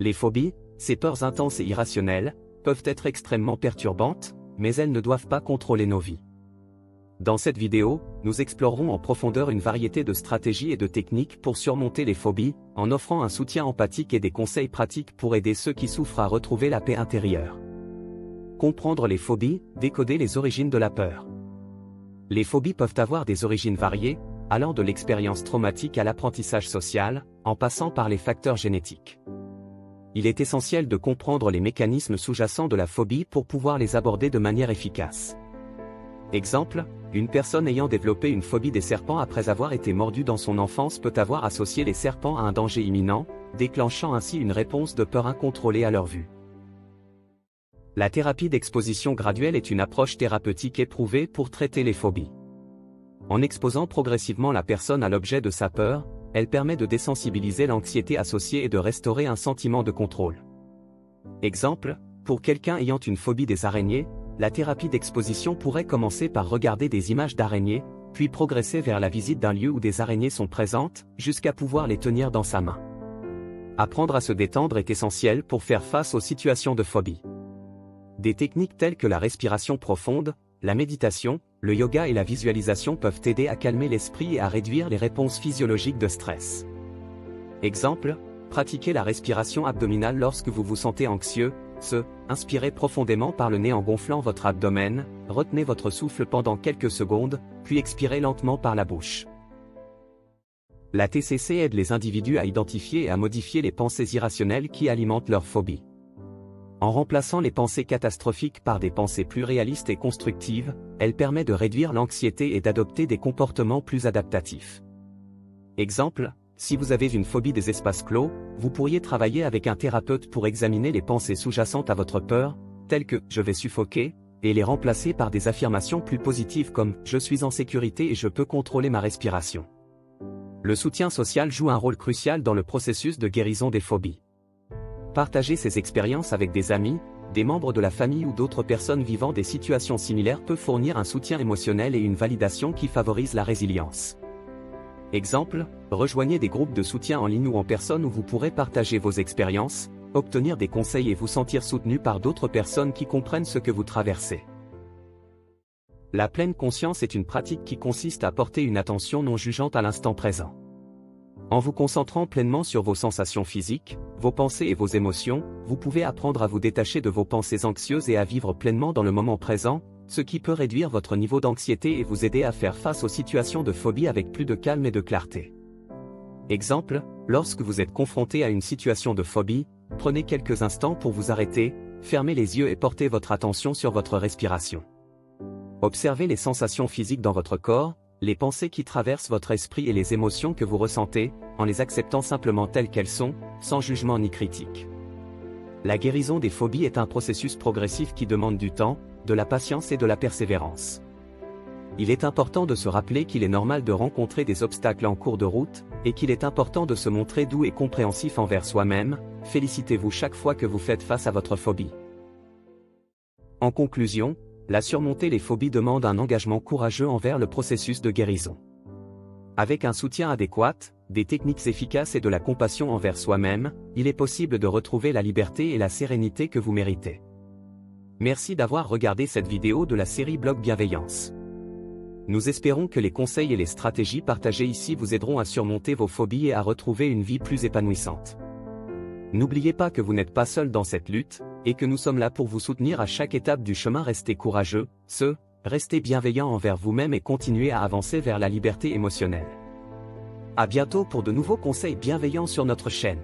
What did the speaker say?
Les phobies, ces peurs intenses et irrationnelles, peuvent être extrêmement perturbantes, mais elles ne doivent pas contrôler nos vies. Dans cette vidéo, nous explorerons en profondeur une variété de stratégies et de techniques pour surmonter les phobies, en offrant un soutien empathique et des conseils pratiques pour aider ceux qui souffrent à retrouver la paix intérieure. Comprendre les phobies, décoder les origines de la peur. Les phobies peuvent avoir des origines variées, allant de l'expérience traumatique à l'apprentissage social, en passant par les facteurs génétiques. Il est essentiel de comprendre les mécanismes sous-jacents de la phobie pour pouvoir les aborder de manière efficace. Exemple, une personne ayant développé une phobie des serpents après avoir été mordue dans son enfance peut avoir associé les serpents à un danger imminent, déclenchant ainsi une réponse de peur incontrôlée à leur vue. La thérapie d'exposition graduelle est une approche thérapeutique éprouvée pour traiter les phobies. En exposant progressivement la personne à l'objet de sa peur, elle permet de désensibiliser l'anxiété associée et de restaurer un sentiment de contrôle. Exemple, pour quelqu'un ayant une phobie des araignées, la thérapie d'exposition pourrait commencer par regarder des images d'araignées, puis progresser vers la visite d'un lieu où des araignées sont présentes, jusqu'à pouvoir les tenir dans sa main. Apprendre à se détendre est essentiel pour faire face aux situations de phobie. Des techniques telles que la respiration profonde, la méditation, le yoga et la visualisation peuvent aider à calmer l'esprit et à réduire les réponses physiologiques de stress. Exemple, pratiquez la respiration abdominale lorsque vous vous sentez anxieux. Inspirez profondément par le nez en gonflant votre abdomen, retenez votre souffle pendant quelques secondes, puis expirez lentement par la bouche. La TCC aide les individus à identifier et à modifier les pensées irrationnelles qui alimentent leur phobie. En remplaçant les pensées catastrophiques par des pensées plus réalistes et constructives, elle permet de réduire l'anxiété et d'adopter des comportements plus adaptatifs. Exemple, si vous avez une phobie des espaces clos, vous pourriez travailler avec un thérapeute pour examiner les pensées sous-jacentes à votre peur, telles que « je vais suffoquer », et les remplacer par des affirmations plus positives comme « je suis en sécurité et je peux contrôler ma respiration ». Le soutien social joue un rôle crucial dans le processus de guérison des phobies. Partager ces expériences avec des amis, des membres de la famille ou d'autres personnes vivant des situations similaires peut fournir un soutien émotionnel et une validation qui favorise la résilience. Exemple, rejoignez des groupes de soutien en ligne ou en personne où vous pourrez partager vos expériences, obtenir des conseils et vous sentir soutenu par d'autres personnes qui comprennent ce que vous traversez. La pleine conscience est une pratique qui consiste à porter une attention non jugeante à l'instant présent. En vous concentrant pleinement sur vos sensations physiques, vos pensées et vos émotions, vous pouvez apprendre à vous détacher de vos pensées anxieuses et à vivre pleinement dans le moment présent, ce qui peut réduire votre niveau d'anxiété et vous aider à faire face aux situations de phobie avec plus de calme et de clarté. Exemple, lorsque vous êtes confronté à une situation de phobie, prenez quelques instants pour vous arrêter, fermez les yeux et portez votre attention sur votre respiration. Observez les sensations physiques dans votre corps, les pensées qui traversent votre esprit et les émotions que vous ressentez, en les acceptant simplement telles qu'elles sont, sans jugement ni critique. La guérison des phobies est un processus progressif qui demande du temps, de la patience et de la persévérance. Il est important de se rappeler qu'il est normal de rencontrer des obstacles en cours de route, et qu'il est important de se montrer doux et compréhensif envers soi-même. Félicitez-vous chaque fois que vous faites face à votre phobie. En conclusion, la surmonter les phobies demande un engagement courageux envers le processus de guérison. Avec un soutien adéquat, des techniques efficaces et de la compassion envers soi-même, il est possible de retrouver la liberté et la sérénité que vous méritez. Merci d'avoir regardé cette vidéo de la série Blog Bienveillance. Nous espérons que les conseils et les stratégies partagées ici vous aideront à surmonter vos phobies et à retrouver une vie plus épanouissante. N'oubliez pas que vous n'êtes pas seul dans cette lutte, et que nous sommes là pour vous soutenir à chaque étape du chemin. Restez courageux, restez bienveillant envers vous-même et continuez à avancer vers la liberté émotionnelle. À bientôt pour de nouveaux conseils bienveillants sur notre chaîne.